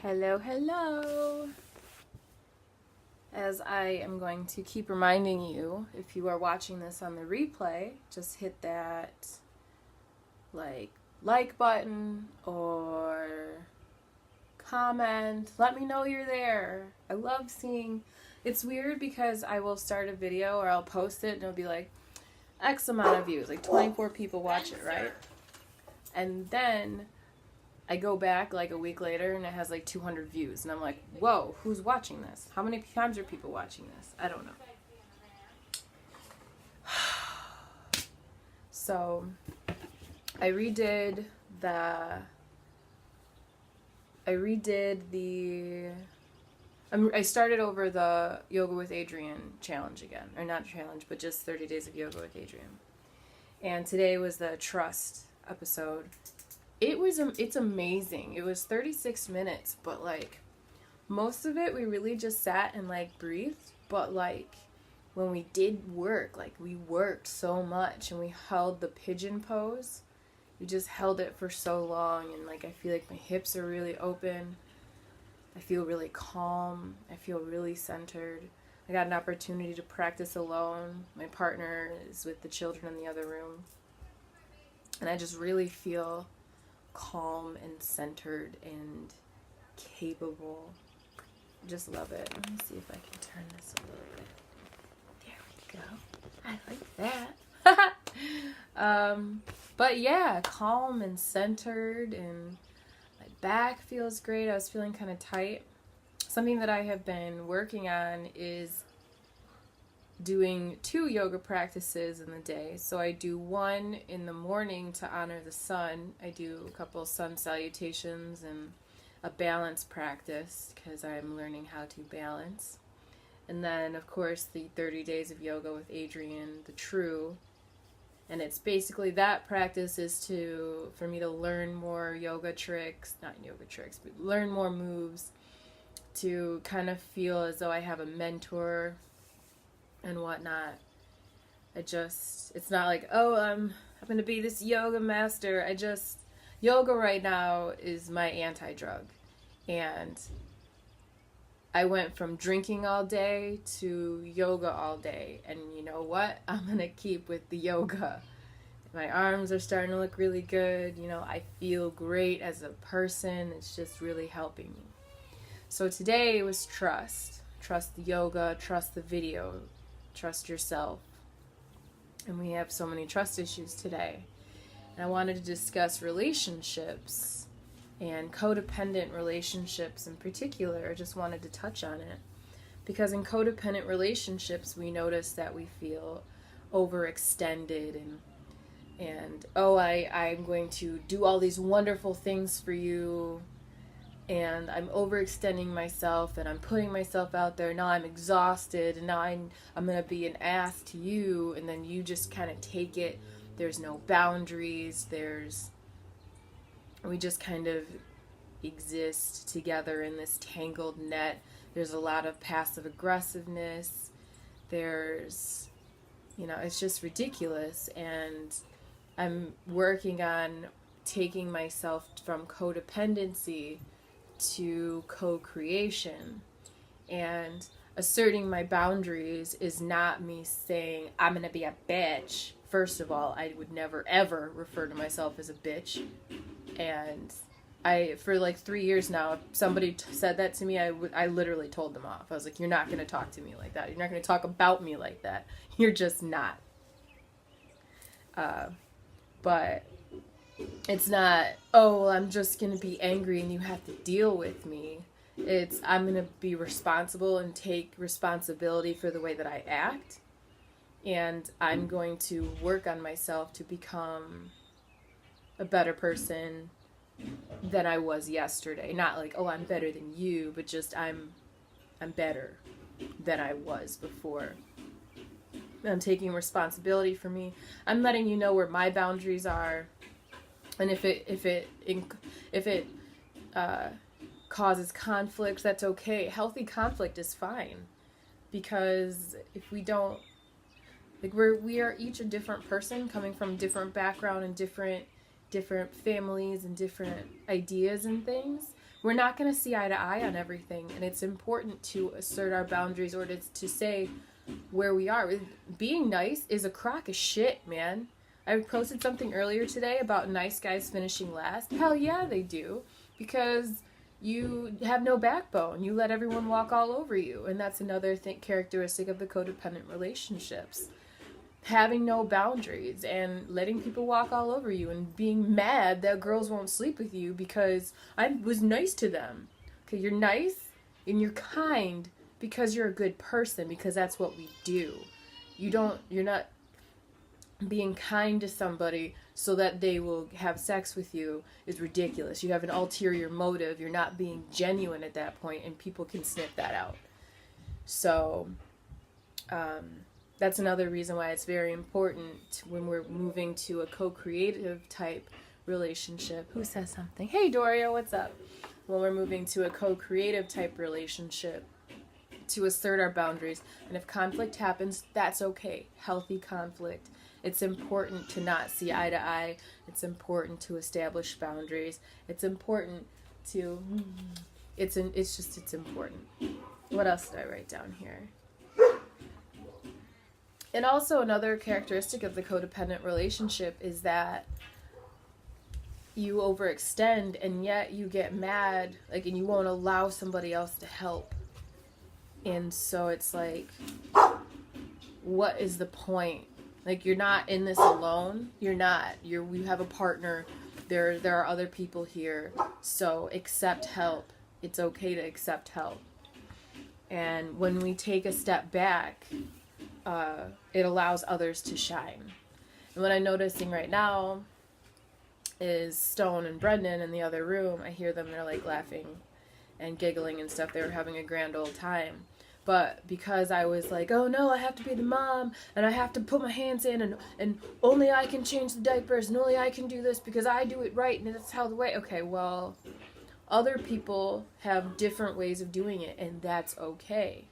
Hello, hello. As I am going to keep reminding you, if you are watching this on the replay, just hit that like button or comment. Let me know you're there. I love seeing. It's weird because I will start a video or I'll post it and it'll be like X amount of views, like 24 people watch it, right? And then I go back like a week later and it has like 200 views. And I'm like, whoa, who's watching this? How many times are people watching this? I don't know. So I redid the I started over the Yoga with Adrian challenge again. Or not challenge, but just 30 days of yoga with Adrian. And today was the trust episode. It's amazing. It was 36 minutes, but like most of it we really just sat and like breathed, but like when we did work, like we worked so much and we held the pigeon pose. We just held it for so long and like I feel like my hips are really open. I feel really calm. I feel really centered. I got an opportunity to practice alone. My partner is with the children in the other room. And I just really feel calm and centered and capable. Just love it. Let me see if I can turn this a little bit. There we go. I like that. But yeah, calm and centered, and my back feels great. I was feeling kind of tight. Something that I have been working on is doing 2 yoga practices in the day. So I do one in the morning to honor the sun. I do a couple sun salutations and a balance practice because I'm learning how to balance. And then, of course, the 30 days of yoga with Adrian, the true. And it's basically that practice is for me to learn more yoga tricks, not yoga tricks, but learn more moves to kind of feel as though I have a mentor and whatnot. It's not like, oh, I'm going to be this yoga master. Yoga right now is my anti-drug. And I went from drinking all day to yoga all day. And you know what? I'm going to keep with the yoga. My arms are starting to look really good. I feel great as a person. It's just really helping me. So today was trust. Trust the yoga, trust the video, trust yourself. And we have so many trust issues today. And I wanted to discuss relationships and codependent relationships in particular. I just wanted to touch on it. Because in codependent relationships, we notice that we feel overextended and I'm going to do all these wonderful things for you. And I'm overextending myself and I'm putting myself out there. Now I'm exhausted and now I'm going to be an ass to you. And then you just kind of take it. There's no boundaries. We just kind of exist together in this tangled net. There's a lot of passive aggressiveness. It's just ridiculous. And I'm working on taking myself from codependency to co-creation, and asserting my boundaries is not me saying I'm gonna be a bitch. First of all, I would never ever refer to myself as a bitch, and for like 3 years now, if somebody said that to me, I literally told them off. I was like, you're not gonna talk to me like that. You're not gonna talk about me like that. You're just not. But it's not, I'm just going to be angry and you have to deal with me. I'm going to be responsible and take responsibility for the way that I act. And I'm going to work on myself to become a better person than I was yesterday. Not like, I'm better than you, but just I'm better than I was before. I'm taking responsibility for me. I'm letting you know where my boundaries are. And if it causes conflict, that's okay. Healthy conflict is fine, because if we don't, like, we are each a different person coming from different background and different families and different ideas and things. we're not going to see eye to eye on everything, and it's important to assert our boundaries or to say where we are. Being nice is a crock of shit, man. I posted something earlier today about nice guys finishing last. Hell yeah, they do, because you have no backbone. You let everyone walk all over you, and that's another characteristic of the codependent relationships. Having no boundaries and letting people walk all over you and being mad that girls won't sleep with you because I was nice to them. Okay, you're nice and you're kind because you're a good person, because that's what we do. You're not being kind to somebody so that they will have sex with you is ridiculous. You have an ulterior motive. You're not being genuine at that point, and people can sniff that out. So, that's another reason why it's very important when we're moving to a co-creative type relationship. Who says something? Hey, Doria, what's up? When we're moving to a co-creative type relationship, to assert our boundaries. And if conflict happens, that's okay. Healthy conflict. It's important to not see eye to eye. It's important to establish boundaries. It's important to... It's important. What else did I write down here? And also another characteristic of the codependent relationship is that you overextend, and yet you get mad, like, and you won't allow somebody else to help. And so it's like, what is the point? Like, you're not in this alone. You're not. You have a partner. There are other people here. So accept help. It's okay to accept help. And when we take a step back, it allows others to shine. And what I'm noticing right now is Stone and Brendan in the other room. I hear them, they're like laughing and giggling and stuff. They were having a grand old time. But because I was like, oh no, I have to be the mom, and I have to put my hands in, and only I can change the diapers, and only I can do this because I do it right, and that's how the way. Okay, well, other people have different ways of doing it, and that's okay.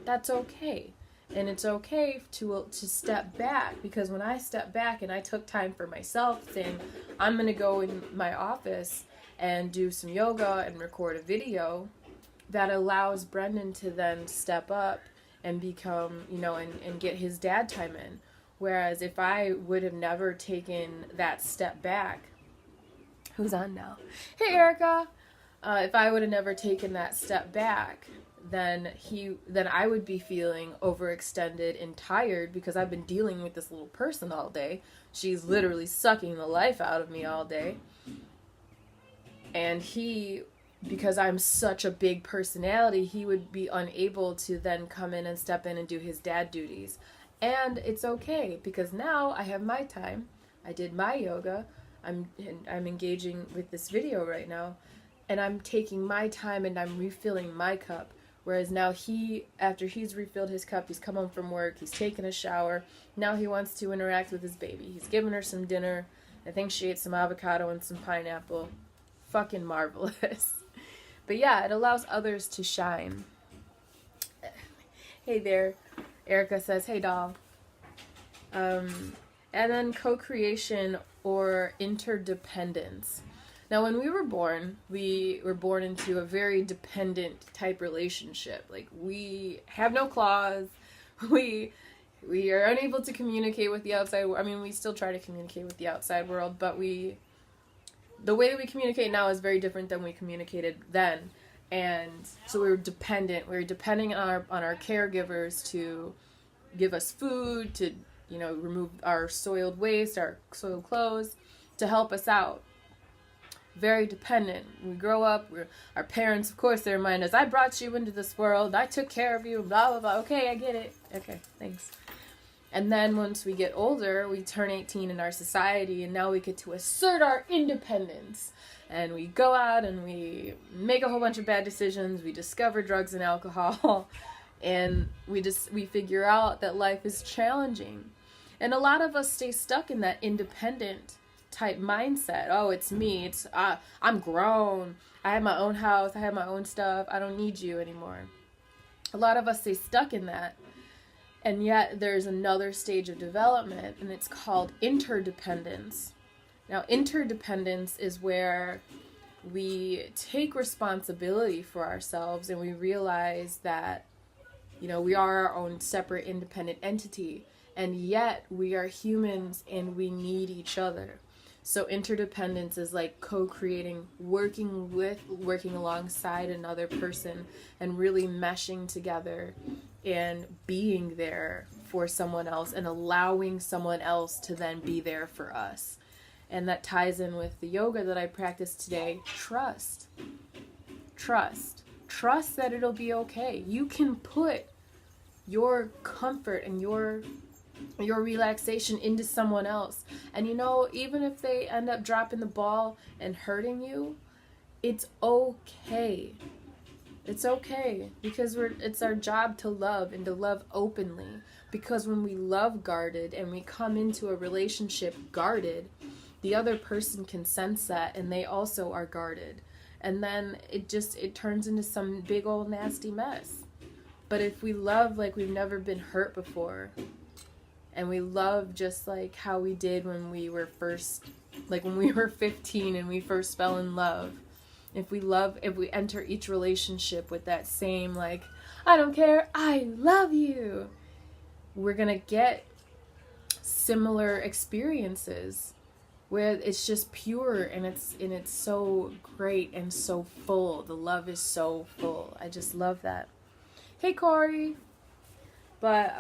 That's okay. And it's okay to step back, because when I stepped back and I took time for myself, saying, I'm going to go in my office and do some yoga and record a video, that allows Brendan to then step up and become, and get his dad time in. Whereas if I would have never taken that step back, who's on now? Hey, Erica. If I would have never taken that step back, then I would be feeling overextended and tired, because I've been dealing with this little person all day. She's literally sucking the life out of me all day. And because I'm such a big personality, he would be unable to then come in and step in and do his dad duties. And it's okay, because now I have my time. I did my yoga. I'm engaging with this video right now, and I'm taking my time and I'm refilling my cup. Whereas now after he's refilled his cup, he's come home from work, he's taken a shower, now he wants to interact with his baby. He's given her some dinner. I think she ate some avocado and some pineapple. Fucking marvelous. But yeah, it allows others to shine. Hey there. Erica says, hey doll. And then co-creation or interdependence. Now, when we were born into a very dependent type relationship. Like, we have no claws. We are unable to communicate with the outside. I mean, we still try to communicate with the outside world, but the way that we communicate now is very different than we communicated then. And so we were dependent. We were depending on our caregivers to give us food, to, remove our soiled waste, our soiled clothes, to help us out. Very dependent. We grow up, our parents, of course, they remind us, I brought you into this world, I took care of you, blah, blah, blah. Okay, I get it. Okay, thanks. And then once we get older, we turn 18 in our society, and now we get to assert our independence. And we go out and we make a whole bunch of bad decisions. We discover drugs and alcohol. And we figure out that life is challenging. And a lot of us stay stuck in that independent type mindset. Oh, it's me. I'm grown. I have my own house. I have my own stuff. I don't need you anymore. A lot of us stay stuck in that. And yet there's another stage of development, and it's called interdependence. Now, interdependence is where we take responsibility for ourselves and we realize that, we are our own separate independent entity, and yet we are humans and we need each other. So interdependence is like co-creating, working alongside another person and really meshing together and being there for someone else and allowing someone else to then be there for us. And that ties in with the yoga that I practiced today. Trust that it'll be okay. You can put your comfort and your relaxation into someone else. And even if they end up dropping the ball and hurting you, it's okay. It's okay, because it's our job to love, and to love openly. Because when we love guarded and we come into a relationship guarded, the other person can sense that, and they also are guarded. And then it turns into some big old nasty mess. But if we love like we've never been hurt before, and we love just like how we did when we were 15 and we first fell in love, if we enter each relationship with that same, like, I don't care, I love you, we're gonna get similar experiences where it's just pure and it's so great and so full. The love is so full. I just love that. Hey, Corey. But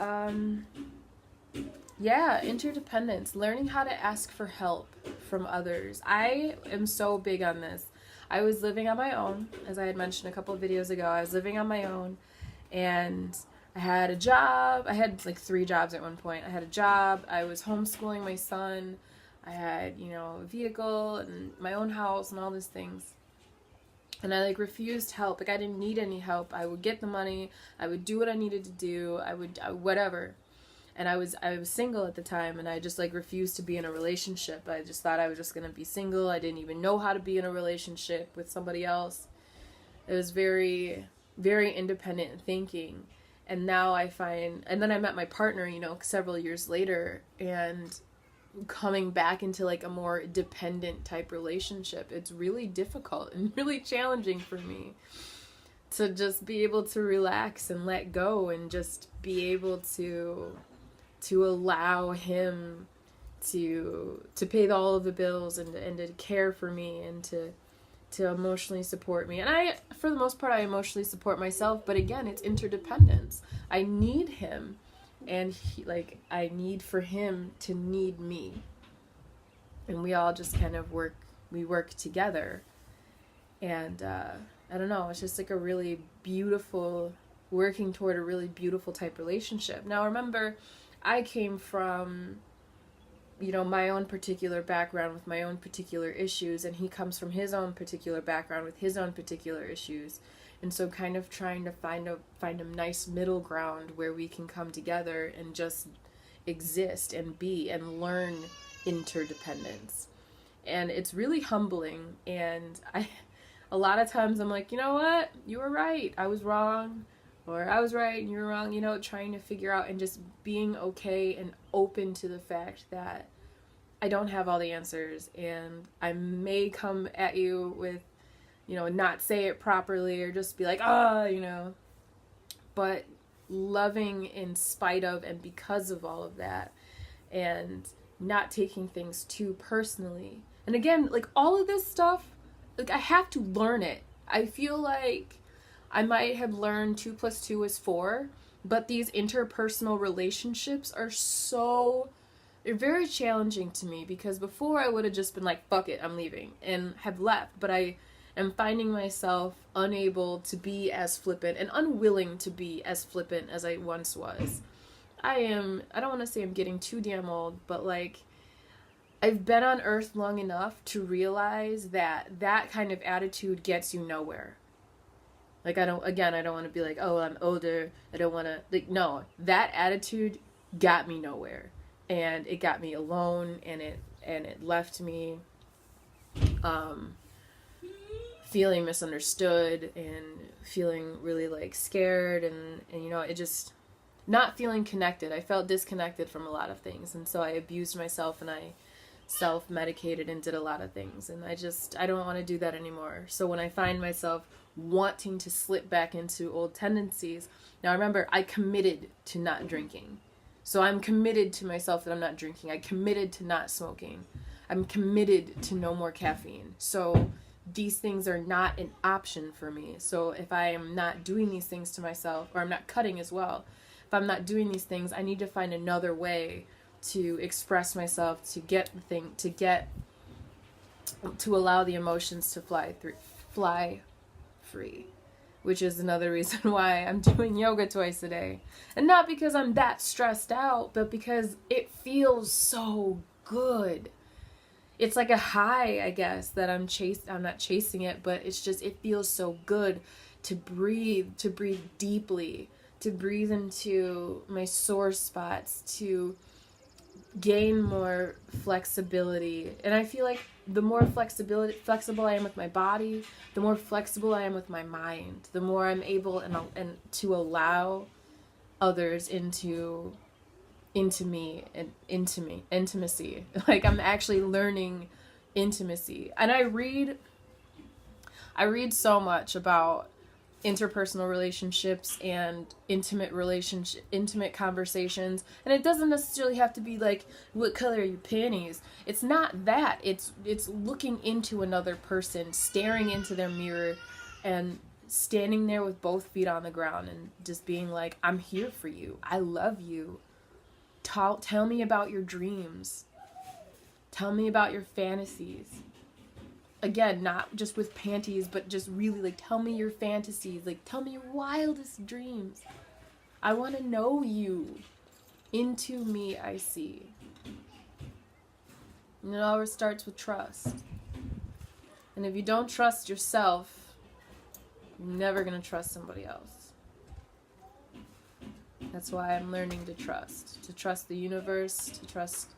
yeah, interdependence, learning how to ask for help from others. I am so big on this. I was living on my own, as I had mentioned a couple of videos ago. I was living on my own, and I had a job. I had like 3 jobs at one point. I had a job. I was homeschooling my son. I had, a vehicle and my own house and all these things. And I refused help. I didn't need any help. I would get the money. I would do what I needed to do. I would whatever. And I was single at the time, and I just refused to be in a relationship. I just thought I was just going to be single. I didn't even know how to be in a relationship with somebody else. It was very, very independent thinking. And now and then I met my partner, several years later, and coming back into a more dependent type relationship, it's really difficult and really challenging for me to just be able to relax and let go and just be able to allow him to pay all of the bills and to care for me and to emotionally support me. And I, for the most part, I emotionally support myself, but again, it's interdependence. I need him, and I need for him to need me. And we all just kind of work together. And I don't know, it's just a really beautiful, working toward a really beautiful type relationship. Now remember, I came from, my own particular background with my own particular issues, and he comes from his own particular background with his own particular issues. And so kind of trying to find a nice middle ground where we can come together and just exist and be and learn interdependence. And it's really humbling, and a lot of times I'm like, you know what? You were right. I was wrong. Or I was right and you were wrong, trying to figure out and just being okay and open to the fact that I don't have all the answers, and I may come at you with, not say it properly or just be like, but loving in spite of and because of all of that, and not taking things too personally. And again, all of this stuff, I have to learn it. I feel like I might have learned 2 + 2 is 4, but these interpersonal relationships they're very challenging to me, because before I would have just been like, fuck it, I'm leaving, and have left. But I am finding myself unable to be as flippant and unwilling to be as flippant as I once was. I don't want to say I'm getting too damn old, but I've been on earth long enough to realize that kind of attitude gets you nowhere. I don't want to be like, oh, I'm older, I don't want to, no, that attitude got me nowhere, and it got me alone, and it left me, feeling misunderstood, and feeling really, scared, and it just, not feeling connected. I felt disconnected from a lot of things, and so I abused myself, and I self-medicated and did a lot of things. And I don't want to do that anymore. So when I find myself wanting to slip back into old tendencies, now remember, I committed to not drinking. So I'm committed to myself that I'm not drinking. I committed to not smoking. I'm committed to no more caffeine. So these things are not an option for me. So if I am not doing these things to myself, or I'm not cutting as well, if I'm not doing these things, I need to find another way to express myself, to allow the emotions to fly free, which is another reason why I'm doing yoga twice a day. And not because I'm that stressed out, but because it feels so good. It's like a high, I guess, that I'm not chasing it, but it feels so good to breathe deeply, to breathe into my sore spots, to gain more flexibility. And I feel like the more flexible I am with my body, the more flexible I am with my mind, the more I'm able and to allow others into intimacy. Like I'm actually learning intimacy. And I read so much about interpersonal relationships and intimate conversations, and it doesn't necessarily have to be like, what color are your panties? It's not that. It's looking into another person, staring into their mirror, and standing there with both feet on the ground and just being like, I'm here for you. I love you. Tell me about your dreams. Tell me about your fantasies. Again, not just with panties, but just really, like, tell me your fantasies. Like, tell me your wildest dreams. I want to know you. Into me, I see. And it always starts with trust. And if you don't trust yourself, you're never going to trust somebody else. That's why I'm learning to trust. To trust the universe, to trust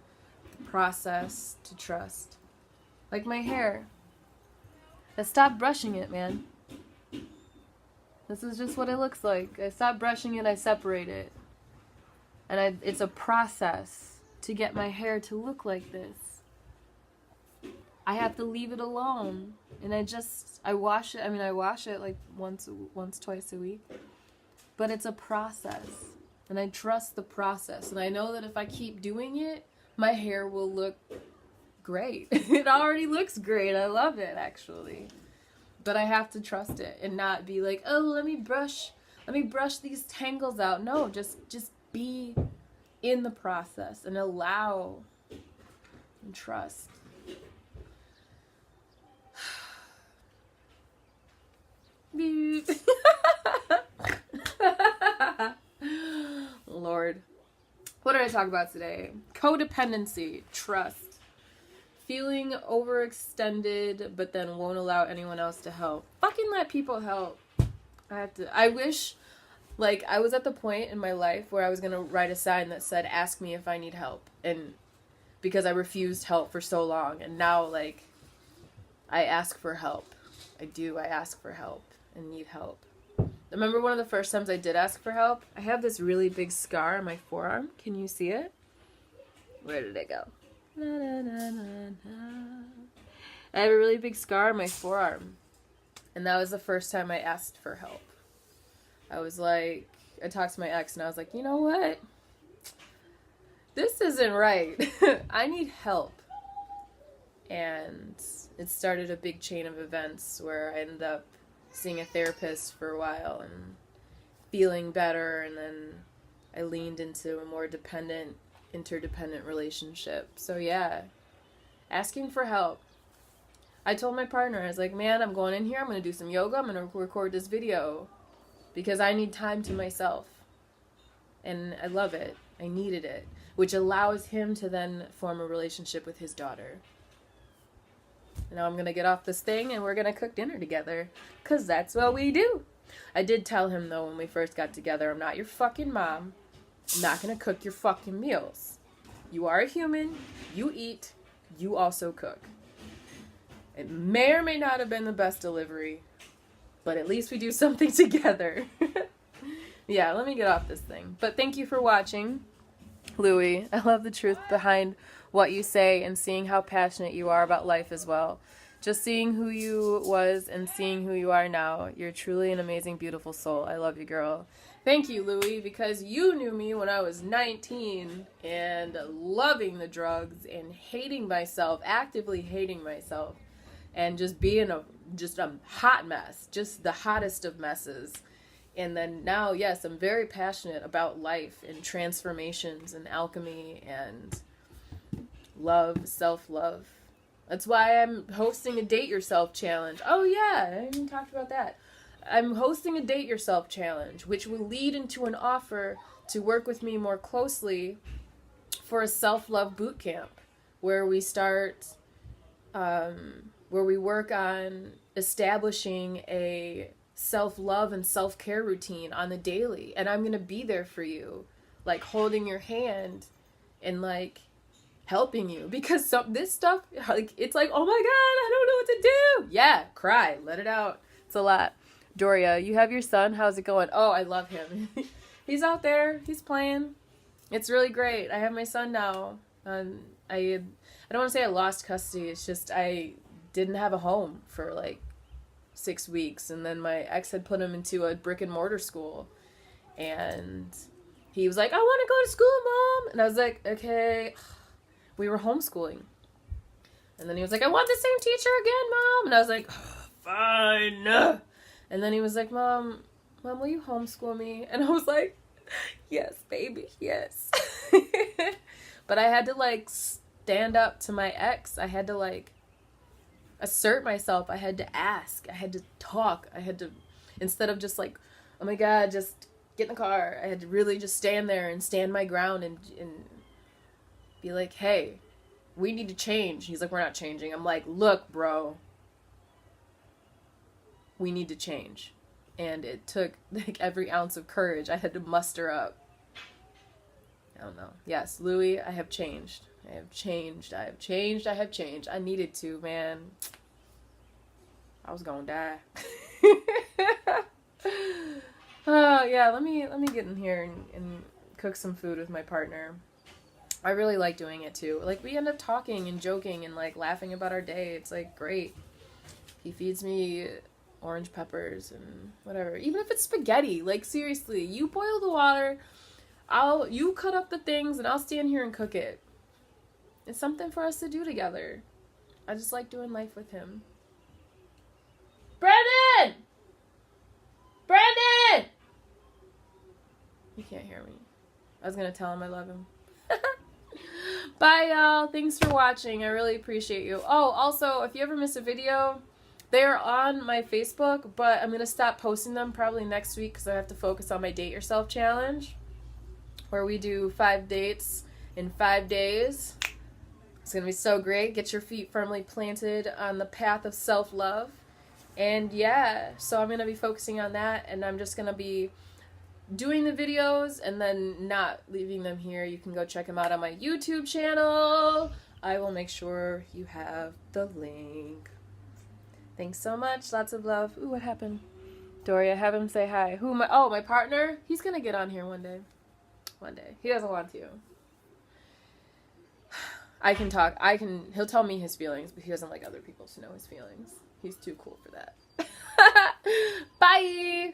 the process, to trust. Like my hair. I stopped brushing it, man. This is just what it looks like. I stop brushing it, I separate it. And it's a process to get my hair to look like this. I have to leave it alone. And I wash it. I mean, I wash it like once, twice a week. But it's a process. And I trust the process. And I know that if I keep doing it, my hair will look great. It already looks great. I love it, actually. But I have to trust it and not be like, oh, let me brush these tangles out. No, just be in the process and allow and trust. Lord. What did I talk about today? Codependency, trust. Feeling overextended, but then won't allow anyone else to help. Fucking let people help. I wish, like, I was at the point in my life where I was going to write a sign that said, ask me if I need help. And because I refused help for so long. And now, like, I ask for help. I ask for help and need help. I remember one of the first times I did ask for help. I have this really big scar on my forearm. Can you see it? Where did it go? Na, na, na, na, na. I have a really big scar on my forearm. And that was the first time I asked for help. I talked to my ex and I was like, you know what? This isn't right. I need help. And it started a big chain of events where I ended up seeing a therapist for a while and feeling better, and then I leaned into a more interdependent relationship. So yeah, asking for help. I told my partner, I was like, man, I'm going in here, I'm going to do some yoga, I'm going to record this video because I need time to myself. And I love it. I needed it, which allows him to then form a relationship with his daughter. And now I'm going to get off this thing and we're going to cook dinner together because that's what we do. I did tell him, though, when we first got together, I'm not your fucking mom. I'm not going to cook your fucking meals. You are a human. You eat. You also cook. It may or may not have been the best delivery, but at least we do something together. Yeah, let me get off this thing. But thank you for watching, Louie. I love the truth behind what you say and seeing how passionate you are about life as well. Just seeing who you was and seeing who you are now. You're truly an amazing, beautiful soul. I love you, girl. Thank you, Louie, because you knew me when I was 19 and loving the drugs and hating myself, actively hating myself, and just being a hot mess, just the hottest of messes. And then now, yes, I'm very passionate about life and transformations and alchemy and love, self-love. That's why I'm hosting a Date Yourself challenge. Oh yeah, I haven't even talked about that. I'm hosting a Date Yourself challenge, which will lead into an offer to work with me more closely for a self-love boot camp where we start, where we work on establishing a self-love and self-care routine on the daily. And I'm going to be there for you, like holding your hand and like helping you, because this stuff, like, it's like, oh my God, I don't know what to do. Yeah, cry, let it out. It's a lot. Doria, you have your son. How's it going? Oh, I love him. He's out there. He's playing. It's really great. I have my son now. I don't want to say I lost custody. It's just I didn't have a home for like 6 weeks. And then my ex had put him into a brick and mortar school. And he was like, I want to go to school, Mom. And I was like, okay. We were homeschooling. And then he was like, I want the same teacher again, Mom. And I was like, fine. And then he was like, Mom, will you homeschool me? And I was like, yes, baby, yes. But I had to, like, stand up to my ex. I had to, like, assert myself. I had to ask. I had to talk. I had to, instead of just like, oh my God, just get in the car. I had to really just stand there and stand my ground and be like, hey, we need to change. He's like, we're not changing. I'm like, look, bro. We need to change. And it took like every ounce of courage I had to muster up. I don't know. Yes, Louie, I have changed. I have changed. I have changed. I have changed. I needed to, man. I was gonna die. Oh yeah, let me get in here and cook some food with my partner. I really like doing it too. Like, we end up talking and joking and like laughing about our day. It's like great. He feeds me orange peppers and whatever. Even if it's spaghetti, like seriously, you boil the water, you cut up the things and I'll stand here and cook it. It's something for us to do together. I just like doing life with him. Brandon! Brandon! He can't hear me. I was gonna tell him I love him. Bye, y'all. Thanks for watching. I really appreciate you. Oh, also, if you ever miss a video, they're on my Facebook, but I'm going to stop posting them probably next week because I have to focus on my Date Yourself challenge, where we do 5 dates in 5 days. It's going to be so great. Get your feet firmly planted on the path of self-love. And yeah, so I'm going to be focusing on that, and I'm just going to be doing the videos and then not leaving them here. You can go check them out on my YouTube channel. I will make sure you have the link. Thanks so much. Lots of love. Ooh, what happened? Doria, have him say hi. Who am I? Oh, my partner? He's going to get on here one day. One day. He doesn't want to. I can talk. He'll tell me his feelings, but he doesn't like other people to know his feelings. He's too cool for that. Bye!